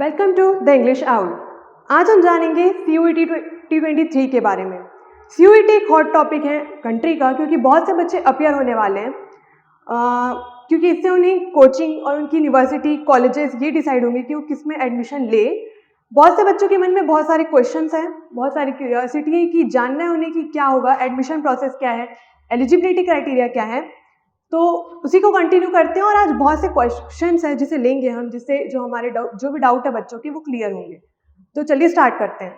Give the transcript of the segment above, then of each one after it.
Welcome to the English owl. आज हम जानेंगे CUET T23 के बारे में। CUET एक हॉट टॉपिक है कंट्री का, क्योंकि बहुत से बच्चे अपियर होने वाले हैं, क्योंकि इससे उन्हें कोचिंग और उनकी यूनिवर्सिटी कॉलेजेस ये डिसाइड होंगे कि वो किस में एडमिशन ले। बहुत से बच्चों के मन में बहुत सारे क्वेश्चंस हैं, बहुत सारी क्यूरियोसिटी है कि जानना है उन्हें कि क्या होगा, एडमिशन प्रोसेस क्या है, एलिजिबिलिटी क्राइटेरिया क्या है। तो उसी को कंटिन्यू करते हैं और आज बहुत से क्वेश्चंस हैं जिसे लेंगे हम, जिससे जो हमारे जो भी डाउट है बच्चों के वो क्लियर होंगे। तो चलिए स्टार्ट करते हैं।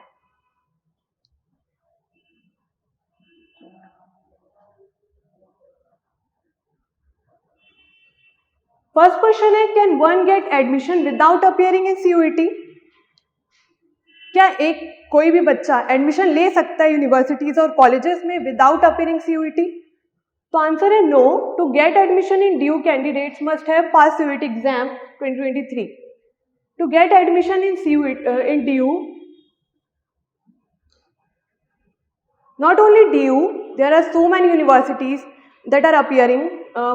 फर्स्ट क्वेश्चन है, can one get admission without appearing in CUET? क्या कोई भी बच्चा एडमिशन ले सकता है यूनिवर्सिटीज और कॉलेजेस में विदाउट अपियरिंग CUET? तो आंसर है no. To get admission in DU candidates must have pass CUET exam 2023. To get admission in in DU, not only DU, there are so many universities that are appearing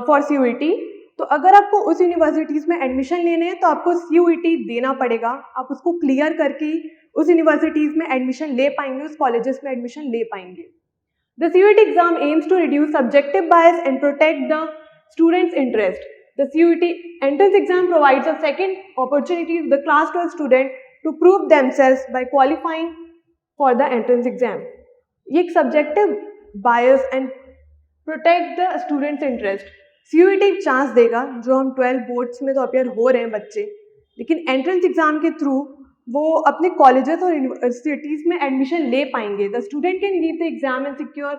for CUET. तो अगर आपको उस universities में admission लेने हैं तो आपको CUET देना पड़ेगा। आप उसको क्लियर करके उस यूनिवर्सिटीज में एडमिशन ले पाएंगे, उस कॉलेजेस में एडमिशन ले पाएंगे। The CUET exam aims to reduce subjective bias and protect the students' interest. The CUET entrance exam provides a second opportunity to the class 12 student to prove themselves by qualifying for the entrance exam. ये एक subjective bias and protect the students' interest. CUET एक chance देगा, जो हम 12 boards में तो appear हो रहे हैं बच्चे, लेकिन एंट्रेंस एग्जाम के थ्रू वो अपने कॉलेजेस और यूनिवर्सिटीज में एडमिशन ले पाएंगे। The student can give the exam and secure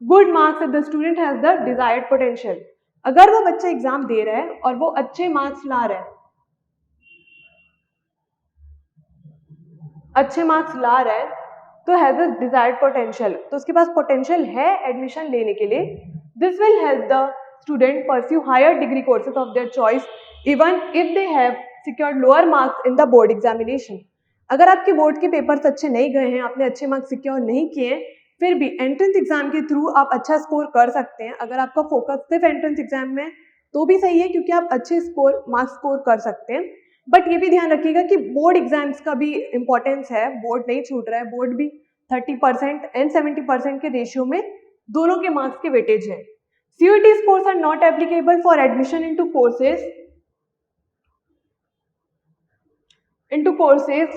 good marks if the student has the desired potential. अगर वो बच्चा एग्जाम दे रहा है और वो अच्छे मार्क्स ला रहा है, तो हैज द डिजायर्ड पोटेंशियल, तो उसके पास पोटेंशियल है एडमिशन लेने के लिए। This will help the student pursue higher degree courses of their choice even if they have secured lower marks in the board examination. अगर आपके बोर्ड के पेपर्स अच्छे नहीं गए हैं, आपने अच्छे मार्क्स सिक्योर नहीं किए हैं, फिर भी एंट्रेंस एग्जाम के थ्रू आप अच्छा स्कोर कर सकते हैं। अगर आपका फोकस सिर्फ एंट्रेंस एग्जाम में तो भी सही है, क्योंकि आप अच्छे मार्क्स स्कोर कर सकते हैं। बट ये भी ध्यान रखिएगा कि बोर्ड एग्जाम्स का भी इंपॉर्टेंस है, बोर्ड नहीं छूट रहा है। बोर्ड भी 30% एंड 70% के रेशियो में दोनों के मार्क्स के वेटेज है। CUET scores are not applicable for admission into courses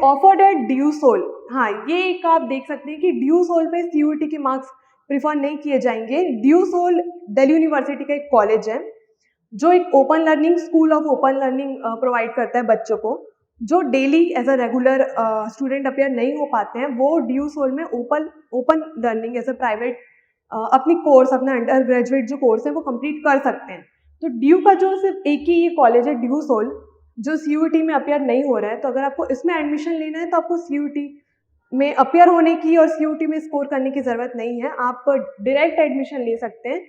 offered at DU Seoul. हाँ, ये एक आप देख सकते हैं कि DU Seoul पे CUET के मार्क्स प्रिफर नहीं किए जाएंगे। DU Seoul दिल्ली यूनिवर्सिटी का एक कॉलेज है जो एक open learning school of open learning provide करता है बच्चों को। जो daily as a regular student appear नहीं हो पाते हैं, वो DU Seoul में open learning as a private अपनी कोर्स, अपना अंडर ग्रेजुएट जो कोर्स है वो कंप्लीट कर सकते हैं। तो DU का जो सिर्फ एक ही ये कॉलेज है DU Seoul, जो CUET में अपियर नहीं हो रहा है। तो अगर आपको इसमें एडमिशन लेना है तो आपको CUET में अपियर होने की और CUET में स्कोर करने की ज़रूरत नहीं है, आप डायरेक्ट एडमिशन ले सकते हैं।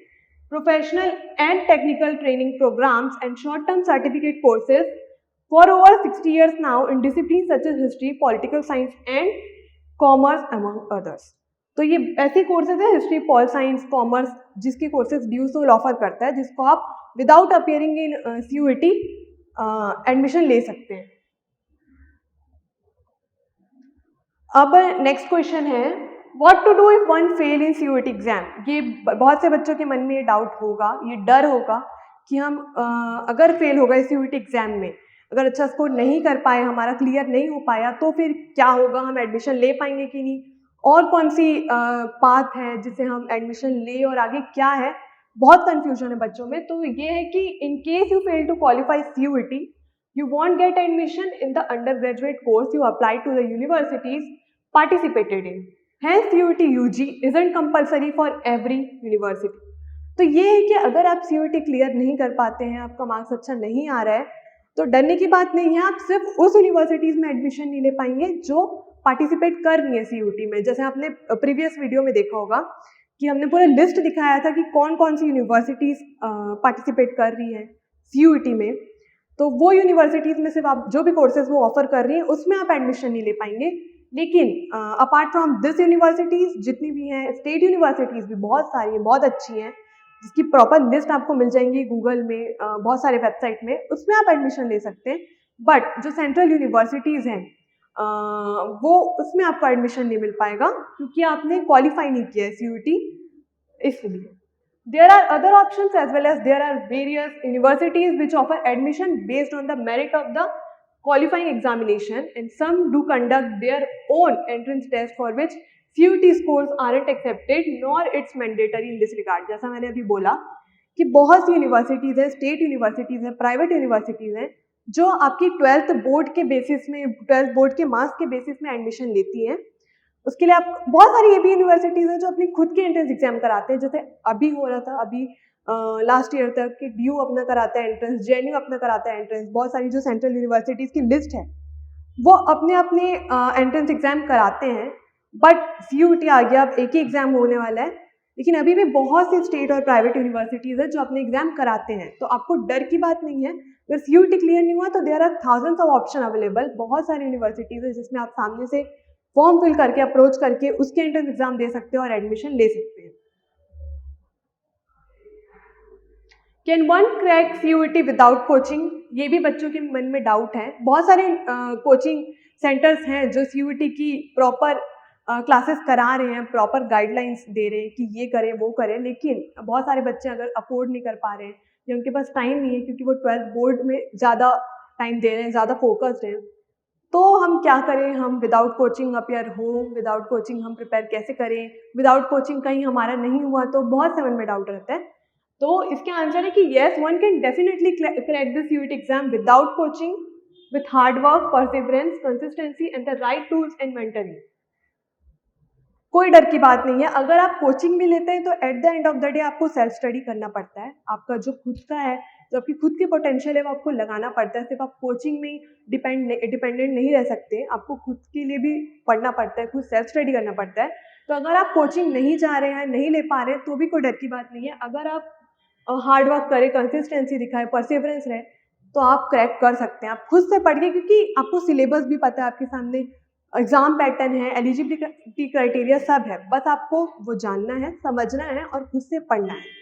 Professional and technical training programmes and short term certificate courses for over 60 years now in discipline such as history, political science and commerce among others. तो ये ऐसे कोर्सेज है, हिस्ट्री, पॉल साइंस, कॉमर्स, जिसके courses DU Seoul offer करता है, जिसको आप without appearing in CUET admission ले सकते हैं। अब नेक्स्ट क्वेश्चन है, what to do if one fail in CUET exam? ये बहुत से बच्चों के मन में ये डाउट होगा, ये डर होगा कि हम अगर फेल हो गए CUET एग्जाम में, अगर अच्छा स्कोर नहीं कर पाए, हमारा क्लियर नहीं हो पाया, तो फिर क्या होगा, हम एडमिशन ले पाएंगे कि नहीं, और कौन सी पाथ है जिसे हम एडमिशन ले, और आगे क्या है। बहुत कंफ्यूजन है बच्चों में। तो ये है कि in case you fail to qualify CUET, you won't get admission in the undergraduate course you applied to the universities participated in. Hence CUET UG isn't compulsory for every university. तो ये है कि अगर आप CUET क्लियर नहीं कर पाते हैं, आपका मार्क्स अच्छा नहीं आ रहा है, तो डरने की बात नहीं है। आप सिर्फ उस यूनिवर्सिटीज में एडमिशन नहीं ले पाएंगे जो पार्टिसिपेट कर रही है CUET में। जैसे आपने प्रीवियस वीडियो में देखा होगा कि हमने पूरा लिस्ट दिखाया था कि कौन कौन सी यूनिवर्सिटीज पार्टिसिपेट कर रही हैं CUET में। तो वो यूनिवर्सिटीज में सिर्फ आप जो भी कोर्सेज वो ऑफर कर रही हैं उसमें आप एडमिशन नहीं ले पाएंगे। लेकिन अपार्ट फ्रॉम दिस यूनिवर्सिटीज जितनी भी हैं, स्टेट यूनिवर्सिटीज भी बहुत सारी हैं, बहुत अच्छी हैं, जिसकी प्रॉपर लिस्ट आपको मिल जाएंगी गूगल में, बहुत सारे वेबसाइट में, उसमें आप एडमिशन ले सकते हैं। बट जो सेंट्रल यूनिवर्सिटीज़ हैं वो उसमें आपको एडमिशन नहीं मिल पाएगा क्योंकि आपने क्वालिफाई नहीं किया है CUET, इसलिए। There are other options as well as there are various universities which offer admission based on the merit of the qualifying examination, and some do conduct their own entrance test for which CUET scores aren't accepted nor it's mandatory in this regard। जैसा मैंने अभी बोला कि बहुत सी universities हैं, state universities हैं, private universities हैं जो आपकी 12th बोर्ड के बेसिस में, 12th बोर्ड के मार्क्स के बेसिस में एडमिशन लेती हैं। उसके लिए आप बहुत सारी ये भी यूनिवर्सिटीज़ हैं जो अपनी खुद के एंट्रेंस एग्जाम कराते हैं, जैसे अभी हो रहा था, अभी लास्ट ईयर तक कि DU अपना कराता है एंट्रेंस, JNU अपना कराता है एंट्रेंस। बहुत सारी जो सेंट्रल यूनिवर्सिटीज़ की लिस्ट है वो अपने अपने एंट्रेंस एग्जाम कराते हैं, बट CUET आ गया, अब एक ही एग्जाम होने वाला है। लेकिन अभी भी बहुत से स्टेट और प्राइवेट यूनिवर्सिटीज़ है जो अपने एग्जाम कराते हैं, तो आपको डर की बात नहीं है। अगर CUET क्लियर नहीं हुआ तो there are thousands of option available. बहुत सारी यूनिवर्सिटीज़ है जिसमें आप सामने से फॉर्म फिल करके अप्रोच करके उसके एंट्रेंस एग्जाम दे सकते हो और एडमिशन ले सकते हैं। Can one crack CUET without coaching? ये भी बच्चों के मन में डाउट है। बहुत सारे कोचिंग सेंटर्स हैं जो CUET की प्रॉपर क्लासेस करा रहे हैं, प्रॉपर गाइडलाइंस दे रहे हैं कि ये करें वो करें, लेकिन बहुत सारे बच्चे अगर अफोर्ड नहीं कर पा रहे हैं या उनके पास टाइम नहीं है क्योंकि वो 12th बोर्ड में ज़्यादा टाइम दे रहे हैं, ज़्यादा फोकस्ड हैं, तो हम क्या करें? हम विदाउट कोचिंग अपीयर हो, विदाउट कोचिंग हम प्रिपेयर कैसे करें? विदाउट कोचिंग कहीं हमारा नहीं हुआ तो बहुत से मन में डाउट रहता है। तो इसके आंसर है कि yes, one can definitely crack the CUET exam without coaching, with hard work, perseverance, consistency and the right tools and mentoring. कोई डर की बात नहीं है। अगर आप कोचिंग भी लेते हैं तो at the end of the day आपको सेल्फ स्टडी करना पड़ता है। आपका जो खुद का है, जो आपकी खुद की पोटेंशियल है वो आपको लगाना पड़ता है। सिर्फ आप कोचिंग में डिपेंडेंट नहीं रह सकते, आपको खुद के लिए भी पढ़ना पड़ता है, खुद सेल्फ स्टडी करना पड़ता है। तो अगर आप कोचिंग नहीं जा रहे हैं, नहीं ले पा रहे हैं, तो भी कोई डर की बात नहीं है। अगर आप हार्ड वर्क करें, कंसिस्टेंसी दिखाएं, परसिवरेंस रहे, तो आप क्रैक कर सकते हैं। आप खुद से पढ़िए क्योंकि आपको सिलेबस भी पता है, आपके सामने एग्जाम पैटर्न है, एलिजिबिलिटी क्राइटेरिया सब है, बस आपको वो जानना है, समझना है और खुद से पढ़ना है।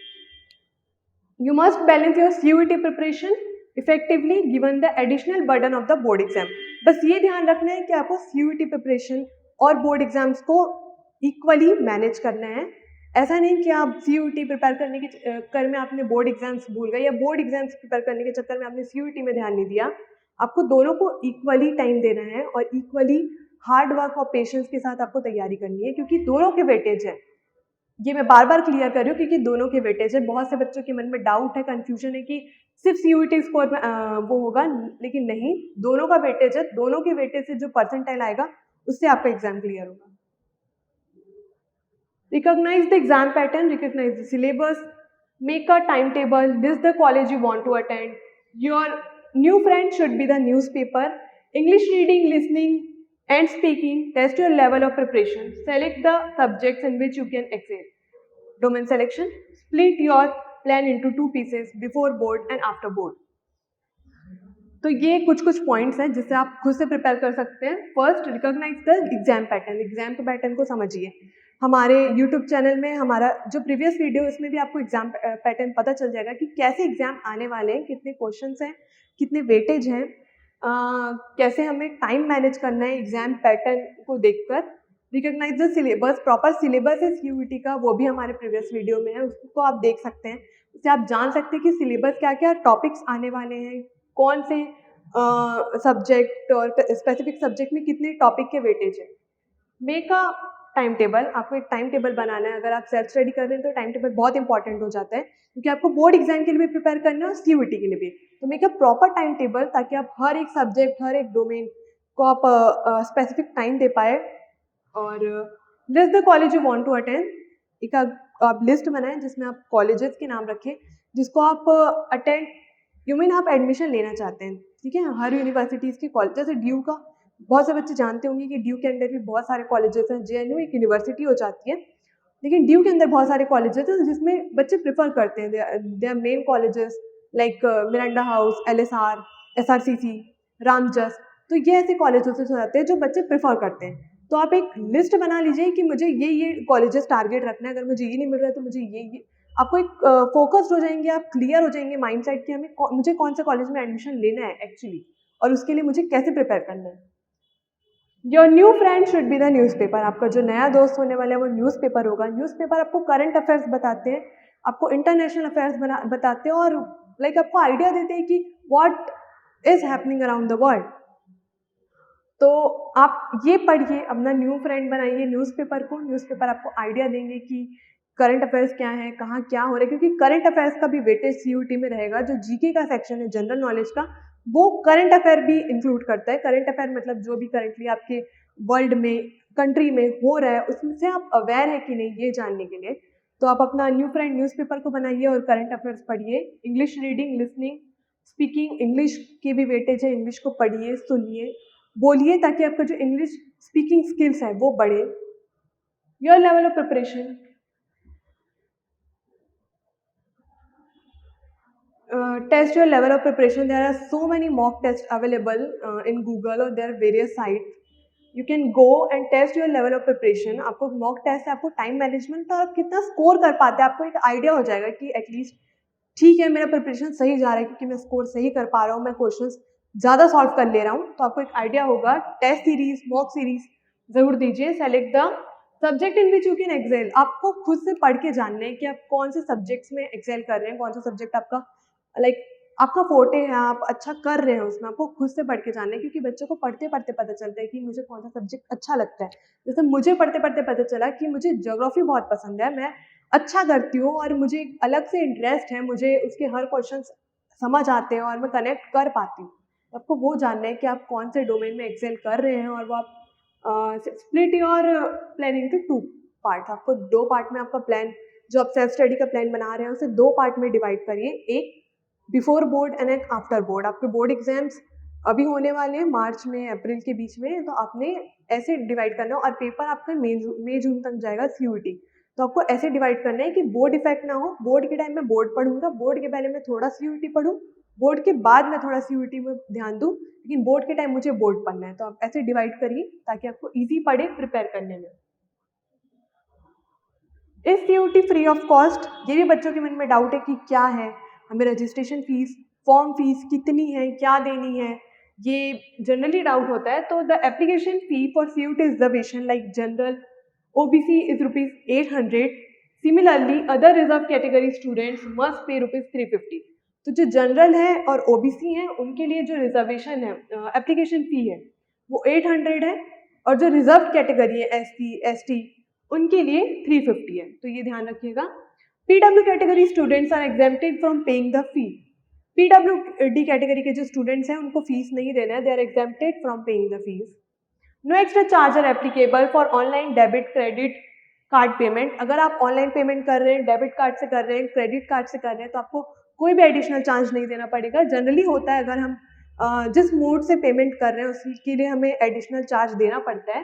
You must balance your CUET preparation effectively given the additional burden of the board exam। बस ये ध्यान रखना है कि आपको CUET प्रिपरेशन और बोर्ड एग्जाम्स को इक्वली मैनेज करना है। ऐसा नहीं कि आप CUET प्रिपेयर करने के चक्कर में आपने बोर्ड एग्जाम्स भूल गए या बोर्ड एग्जाम्स प्रिपेयर करने के चक्कर में आपने CUET में ध्यान नहीं दिया। आपको दोनों को इक्वली टाइम देना है और इक्वली हार्ड वर्क और पेशेंस के साथ आपको तैयारी करनी है, क्योंकि दोनों के वेटेज है। ये मैं बार बार क्लियर कर रही हूँ क्योंकि दोनों के वेटेज है। बहुत से बच्चों के मन में डाउट है, कंफ्यूजन है कि सिर्फ CUET स्कोर में वो होगा, लेकिन नहीं, दोनों का वेटेज है। दोनों के वेटेज से जो परसेंटाइल आएगा उससे आपका एग्जाम क्लियर होगा। Recognise the exam pattern, recognise the syllabus, make a time table, list the college you want to attend, your new friend should be the newspaper, English reading, listening and speaking, test your level of preparation, select the subjects in which you can excel, domain selection, split your plan into 2 pieces before board and after board। तो ये कुछ points हैं जिससे आप खुद से prepare कर सकते हैं। First, recognise the exam pattern, exam के पैटर्न को समझिए। हमारे यूट्यूब चैनल में हमारा जो प्रीवियस वीडियो, इसमें भी आपको एग्जाम पैटर्न पता चल जाएगा कि कैसे एग्जाम आने वाले हैं, कितने क्वेश्चंस हैं, कितने वेटेज हैं, कैसे हमें टाइम मैनेज करना है एग्जाम पैटर्न को देखकर। Recognise the syllabus, proper syllabus है CUET का, वो भी हमारे प्रीवियस वीडियो में है, उसको आप देख सकते हैं। उससे आप जान सकते हैं कि सिलेबस क्या क्या टॉपिक्स आने वाले हैं, कौन से सब्जेक्ट और स्पेसिफिक सब्जेक्ट में कितने टॉपिक के वेटेज है। मेक अ टाइम टेबल, आपको एक टाइम टेबल बनाना है। अगर आप सेल्फ स्टडी कर रहे हैं तो टाइम टेबल बहुत इंपॉर्टेंट हो जाता है, क्योंकि आपको बोर्ड एग्जाम के लिए भी प्रिपेयर करना है और CUET के लिए भी। तो make a proper time table, ताकि आप हर एक सब्जेक्ट, हर एक डोमेन को आप स्पेसिफिक टाइम दे पाए। और list the college you want to attend, एक आप लिस्ट बनाएं जिसमें आप कॉलेजेस के नाम रखें जिसको आप अटेंड, आप एडमिशन लेना चाहते हैं, ठीक है। हर यूनिवर्सिटीज़ के कॉलेज, जैसे DU का, बहुत से बच्चे जानते होंगे कि DU के अंदर भी बहुत सारे कॉलेजेस हैं। JNU एक यूनिवर्सिटी हो जाती है, लेकिन DU के अंदर बहुत सारे कॉलेजेस हैं जिसमें बच्चे प्रेफर करते हैं। They are main colleges like Miranda house, LSR, SRCC, Ramjas. तो ये ऐसे कॉलेजेस हो जाते हैं जो बच्चे प्रेफर करते हैं। तो आप एक लिस्ट बना लीजिए कि मुझे ये कॉलेजेस टारगेट रखना है, अगर मुझे ये नहीं मिल रहा है तो मुझे ये आपको एक फोकस्ड हो जाएंगे, आप क्लियर हो जाएंगे माइंड सेट कि मुझे कौन से कॉलेज में एडमिशन लेना है एक्चुअली, और उसके लिए मुझे कैसे प्रिपेयर करना है। Your new friend should be the newspaper. आपका जो नया दोस्त होने वाला है वो न्यूज़पेपर होगा। न्यूज़पेपर आपको करंट अफेयर्स बताते हैं, आपको इंटरनेशनल अफेयर्स बताते हैं और लाइक आपको आइडिया देते हैं कि what is happening around the world. तो आप ये पढ़िए, अपना न्यू फ्रेंड बनाइए न्यूज़पेपर को। न्यूज़पेपर आपको आइडिया देंगे कि करंट अफेयर्स क्या है, कहाँ क्या हो रहा है, क्योंकि करंट अफेयर्स का भी वेटेज सीयूटी में रहेगा। जो जीके का सेक्शन है जनरल नॉलेज का, वो करंट अफेयर भी इंक्लूड करता है। करंट अफेयर मतलब जो भी करंटली आपके वर्ल्ड में, कंट्री में हो रहा है, उसमें से आप अवेयर है कि नहीं, ये जानने के लिए। तो आप अपना न्यू फ्रेंड न्यूज़पेपर को बनाइए और करंट अफेयर्स पढ़िए। English reading, listening, speaking, English की भी वेटेज है। इंग्लिश को पढ़िए, सुनिए, बोलिए, ताकि आपका जो इंग्लिश स्पीकिंग स्किल्स है वो बढ़े। Your level of preparation, test your level of preparation. There are so many mock tests available in Google, or there are various sites. You can go and test your level of preparation. आपको mock test है, आपको time management और कितना score कर पाते हैं आपको एक आइडिया हो जाएगा कि एटलीस्ट ठीक है मेरा प्रिपरेशन सही जा रहा है, क्योंकि मैं स्कोर सही कर पा रहा हूँ, मैं क्वेश्चंस ज़्यादा सॉल्व कर ले रहा हूँ। तो आपको एक आइडिया होगा। टेस्ट सीरीज, मॉक सीरीज ज़रूर दीजिए। Select the subject in which you can excel. आपको खुद से पढ़ के जानना है कि आप कौन से सब्जेक्ट्स में एक्सेल कर रहे हैं, कौन सा सब्जेक्ट आपका लाइक आपका फोर्टे है, आप अच्छा कर रहे हैं उसमें। आपको खुद से पढ़ के जानना है, क्योंकि बच्चों को पढ़ते पढ़ते पता चलता है कि मुझे कौन सा सब्जेक्ट अच्छा लगता है। जैसे मुझे पढ़ते पढ़ते पता चला कि मुझे ज्योग्राफी बहुत पसंद है, मैं अच्छा करती हूँ और मुझे अलग से इंटरेस्ट है, मुझे उसके हर क्वेश्चन समझ आते हैं और मैं कनेक्ट कर पाती हूँ। आपको वो जानना है कि आप कौन से डोमेन में एक्सेल कर रहे हैं, और वो आप split your planning to 2 part. आपको 2 पार्ट में आपका प्लान, जो आप सेल्फ स्टडी का प्लान बना रहे हैं, उसे 2 पार्ट में डिवाइड करिए। एक बिफोर बोर्ड एंड एक आफ्टर बोर्ड। आपके बोर्ड एग्जाम्स अभी होने वाले हैं मार्च में, अप्रैल के बीच में, तो आपने ऐसे डिवाइड करना है। और पेपर आपका मई जून तक जाएगा सीयूटी। तो आपको ऐसे डिवाइड करना है कि बोर्ड इफेक्ट ना हो। बोर्ड के टाइम में बोर्ड पढ़ूंगा, बोर्ड के पहले मैं थोड़ा सीयूटी पढ़ूँ, बोर्ड के बाद मैं थोड़ा सीयूटी में ध्यान दूँ, लेकिन बोर्ड के टाइम मुझे बोर्ड पढ़ना है। तो आप ऐसे डिवाइड करिए ताकि आपको ईजी पड़े प्रिपेयर करने में। Is CUET free of cost? ये भी बच्चों के मन में डाउट है कि क्या है, हमें रजिस्ट्रेशन फीस, फॉर्म फीस कितनी है, क्या देनी है, ये जनरली डाउट होता है। तो the application fee for CUET reservation like general OBC is ₹800। Similarly other reserve category students must pay ₹350। तो जो जनरल है और ओबीसी है उनके लिए जो रिजर्वेशन है, एप्लीकेशन फी है, वो 800 है, और जो रिजर्व कैटेगरी है एससी एसटी उनके लिए 350 है। तो ये ध्यान रखिएगा। PW category students are exempted from paying the fee. PWD category के जो स्टूडेंट्स हैं उनको फीस नहीं देना है, they are exempted from paying the fees. No extra charge are applicable for online debit credit card payment. अगर आप online payment कर रहे हैं, डेबिट कार्ड से कर रहे हैं, क्रेडिट कार्ड से कर रहे हैं, तो आपको कोई भी एडिशनल चार्ज नहीं देना पड़ेगा। जनरली होता है अगर हम जिस मोड से पेमेंट कर रहे हैं उसके लिए हमें एडिशनल चार्ज देना पड़ता है,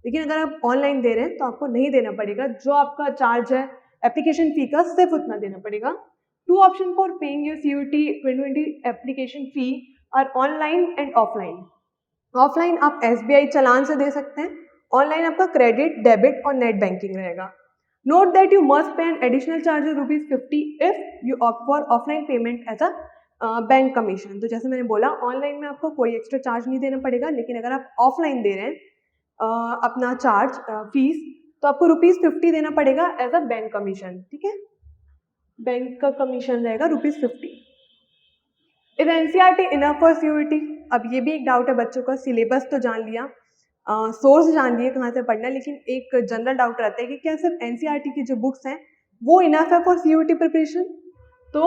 लेकिन अगर आप ऑनलाइन दे रहे हैं तो आपको नहीं देना पड़ेगा। जो आपका चार्ज है एप्लीकेशन फी का, सिर्फ उतना देना पड़ेगा। 2 option for paying your CUET 2020 application fee are online and offline. Offline आप एसबीआई चालान से दे सकते हैं, ऑनलाइन आपका क्रेडिट, डेबिट और नेट बैंकिंग रहेगा। Note that you must pay an additional charge of ₹50 if you opt for offline payment as a bank commission. तो जैसे मैंने बोला, ऑनलाइन में आपको कोई एक्स्ट्रा चार्ज नहीं देना पड़ेगा, लेकिन अगर आप ऑफलाइन दे रहे हैं अपना चार्ज फीस, तो आपको ₹50 देना पड़ेगा एज अ बैंक कमीशन। ठीक है, बैंक का कमीशन रहेगा ₹50। Is NCERT enough for CUET? अब ये भी एक डाउट है बच्चों का। सिलेबस तो जान लिया, सोर्स जान लिए कहाँ से पढ़ना है, लेकिन एक जनरल डाउट रहता है कि क्या सिर्फ एनसीईआरटी की जो बुक्स हैं वो इनफ है फॉर सीयूटी प्रिपरेशन? तो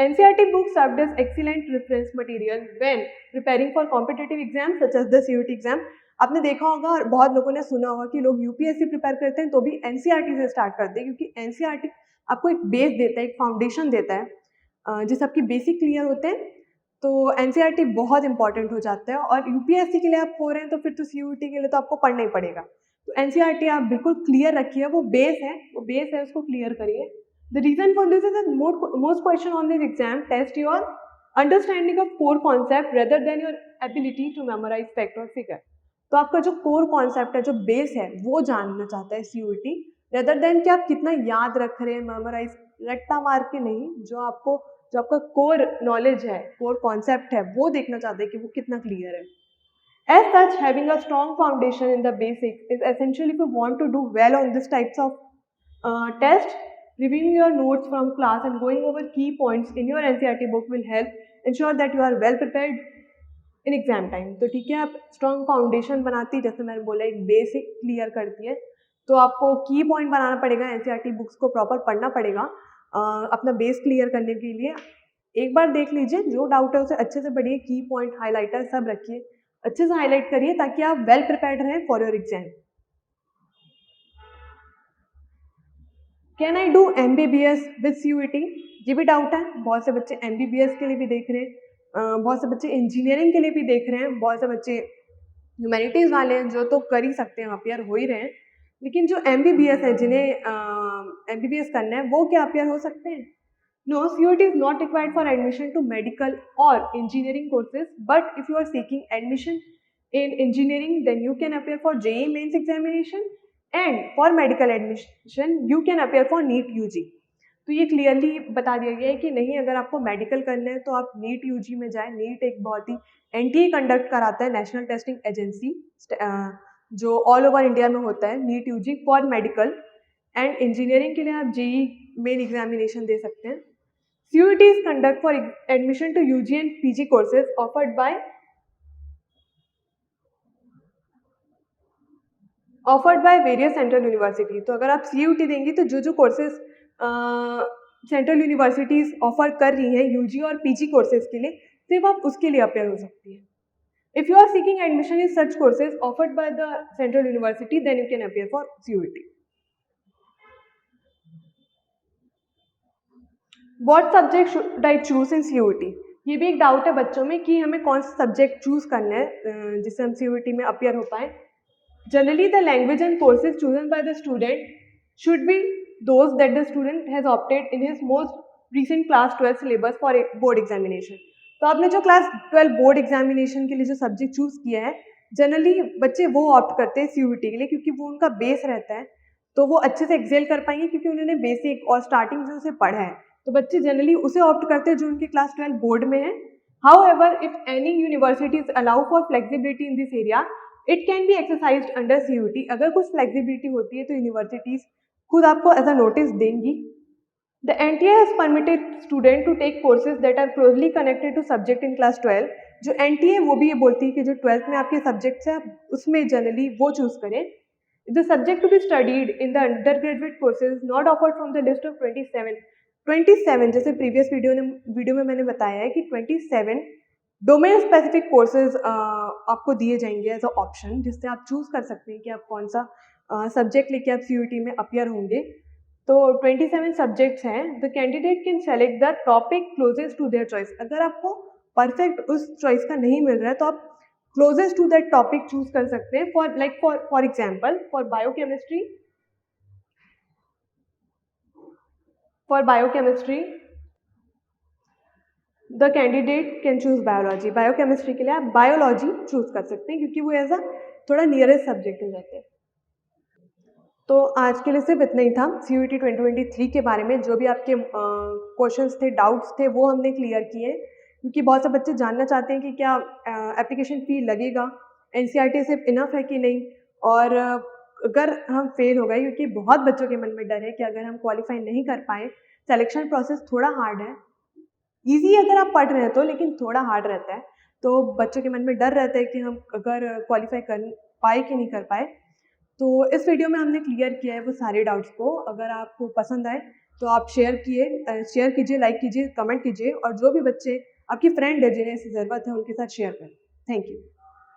NCERT books serve as excellent reference material when preparing for competitive exam such as the CUET exam. आपने देखा होगा और बहुत लोगों ने सुना होगा कि लोग यूपीएससी प्रिपेयर करते हैं तो भी एनसीईआरटी से स्टार्ट करते हैं, क्योंकि एनसीईआरटी आपको एक बेस देता है, एक फाउंडेशन देता है, जिससे आपकी बेसिक क्लियर होते हैं। तो एनसीईआरटी बहुत इंपॉर्टेंट हो जाता है, और यूपीएससी के लिए आप हो रहे हैं तो फिर तो सीयूटी के लिए तो आपको पढ़ना ही पड़ेगा। तो एनसीईआरटी आप बिल्कुल क्लियर रखिए, वो बेस है, उसको क्लियर करिए। The reason for this is that most question on this exam test your understanding of core concept rather than your ability to memorize fact और फिगर। तो आपका जो कोर कॉन्सेप्ट है, जो बेस है, वो जानना चाहता है सीयूटी, रेदर देन कि आप कितना याद रख रहे हैं, मेमोराइज रट्टा मार के नहीं। जो आपको जो आपका कोर नॉलेज है, कोर कॉन्सेप्ट है, वो देखना चाहते हैं कि वो कितना क्लियर है। As such, having a strong foundation in the basics is essential if you want to do well on this types of test. Reviewing your notes from class and going over key points in your NCERT book will help ensure that you are well prepared in exam time. तो ठीक है, आप strong foundation बनाती, जैसे मैंने बोला, एक basic clear करती है, तो आपको key point बनाना पड़ेगा, NCERT books को proper पढ़ना पड़ेगा अपना base clear करने के लिए। एक बार देख लीजिए, जो डाउट है उसे अच्छे से पढ़िए, की पॉइंट हाईलाइटर सब रखिए, अच्छे से हाईलाइट करिए ताकि आप वेल प्रिपेयर्ड रहें for your exam. Can I do MBBS with CUET? ये भी डाउट है, बहुत से बच्चे MBBS के लिए भी देख रहे हैं, बहुत से बच्चे इंजीनियरिंग के लिए भी देख रहे हैं, बहुत से बच्चे ह्यूमैनिटीज़ वाले हैं जो तो कर ही सकते हैं, अपियर हो ही रहे हैं, लेकिन जो MBBS है, जिन्हें MBBS करना है, वो क्या अपियर हो सकते हैं? No, CUET is not required for admission to medical or engineering courses, but if you are seeking admission in engineering, then you can appear for JEE mains examination, and for medical admission you can appear for NEET UG. तो ये clearly बता दिया गया है कि नहीं, अगर आपको मेडिकल करना है तो आप NEET UG में जाएं। NEET एक बहुत ही NTA कंडक्ट कराता है, नेशनल टेस्टिंग एजेंसी, जो ऑल ओवर इंडिया में होता है, NEET UG for medical. And engineering के लिए आप JEE मेन एग्जामिनेशन दे सकते हैं। CUET is conduct for admission to UG and PG courses offered by various central university। तो अगर आप CUET देंगी तो जो कोर्सेज सेंट्रल यूनिवर्सिटीज ऑफर कर रही हैं UG और PG कोर्सेज के लिए, सिर्फ आप उसके लिए अपेयर हो सकती हैं। If you are seeking admission in such courses offered by the central university, then you can appear for CUET। What subject should I choose in CUET? ये भी एक डाउट है बच्चों में कि हमें कौन सा सब्जेक्ट चूज करना है जिससे हम CUET में अपियर हो पाए। Generally the language and courses chosen by the student should be those that the student has opted in his most recent class 12 syllabus for board examination. तो आपने जो क्लास 12 बोर्ड एग्जामिनेशन के लिए जो subject choose किया है, generally बच्चे वो ऑप्ट करते हैं CUET के लिए, क्योंकि वो उनका बेस रहता है, तो वो अच्छे से एक्सेल कर पाएंगे क्योंकि उन्होंने बेसिक और स्टार्टिंग से उसे पढ़ा है। तो बच्चे जनरली उसे ऑप्ट करते हैं जो उनके क्लास 12 बोर्ड में है। However, if any universities allow for flexibility in this area, it can be exercised under CUET। अगर कुछ फ्लेक्सिबिलिटी होती है तो यूनिवर्सिटीज खुद आपको एज अ नोटिस देंगी। The NTA has permitted student to take courses that are closely connected to subject in class 12। जो NTA वो भी ये बोलती है कि जो 12th में आपके सब्जेक्ट्स हैं उसमें जनरली वो चूज करें। The subject to be studied in the undergraduate courses not offered from the list of 27, जैसे प्रीवियस वीडियो में मैंने बताया है कि 27 डोमेन स्पेसिफिक कोर्सेज आपको दिए जाएंगे एज अ ऑप्शन, जिससे आप चूज कर सकते हैं कि आप कौन सा सब्जेक्ट लेके आप CUET में अपियर होंगे। तो 27 सब्जेक्ट्स हैं। The candidate can select the topic closest to their choice. अगर आपको परफेक्ट उस चॉइस का नहीं मिल रहा है तो आप closest to that topic choose कर सकते हैं। For example, for biochemistry the candidate can choose biology. Biochemistry के लिए आप बायोलॉजी चूज कर सकते हैं क्योंकि वो एज अ थोड़ा नियरेस्ट सब्जेक्ट हो जाते हैं। तो आज के लिए सिर्फ इतना ही था CUET 2023 के बारे में। जो भी आपके क्वेश्चंस थे, डाउट्स थे, वो हमने क्लियर किए, क्योंकि बहुत से बच्चे जानना चाहते हैं कि क्या एप्लीकेशन फ़ी लगेगा, NCERT सिर्फ इनफ है कि नहीं, और अगर हम फेल हो गए, क्योंकि बहुत बच्चों के मन में डर है कि अगर हम क्वालिफाई नहीं कर पाए, सिलेक्शन प्रोसेस थोड़ा हार्ड है। ईजी अगर आप पढ़ रहे हैं तो, लेकिन थोड़ा हार्ड रहता है, तो बच्चों के मन में डर रहता है कि हम अगर क्वालिफाई कर पाए कि नहीं कर पाए। तो इस वीडियो में हमने क्लियर किया है वो सारे डाउट्स को। अगर आपको पसंद आए तो आप शेयर कीजिए, लाइक कीजिए, कमेंट कीजिए, और जो भी बच्चे आपकी फ्रेंड है जिन्हें इसकी ज़रूरत है उनके साथ शेयर करें। Thank you.